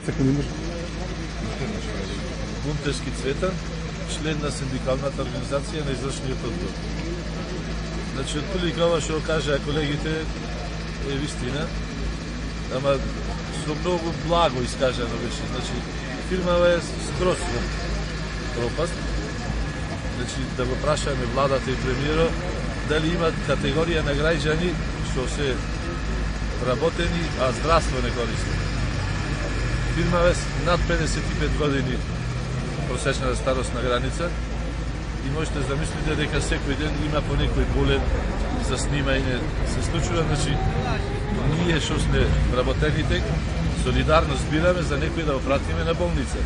секунди имаш. Гунтевски Цветан, член на синдикалната организација на извршниот одбор. Значи, отприлика ова што кажа колегите е вистина, ама со многу благо искажано беше. Значи, фирмава е скроз во пропаст. Значи, да го прашаме владата и премиерот дали имат категорија на граѓани што се работени, а здравство не користат. Фирмава е над 55 години просечна старосна граница и можете да замислите дека секој ден има по некој болен за снимање се случува. Значи, ние што сме работените солидарно збираме за некој да опратиме на болница.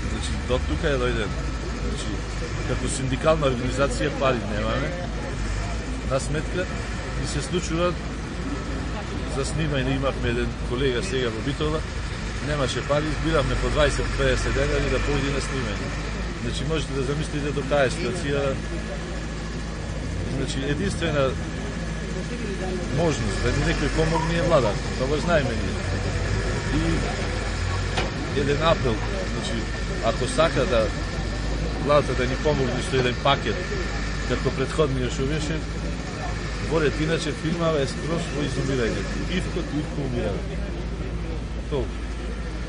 Значи, до тука е дојден. Значи, како синдикална организација пари немаме на сметка и се случува за снимање. Имавме еден колега сега во Битола, немаше пари, избиравме по 20-50 денари да појде на снимање. Значи, можете да замислите до таа ситуација. Значи, единствена можност да ни некој помогне е владата, тоа го знаеме ние. И еден апел, значи, ако сака да владата да ни помогне со еден пакет, како предходниот што беше, борет, иначе фирмава е скроз во изумирање. Ивко умира. Толку.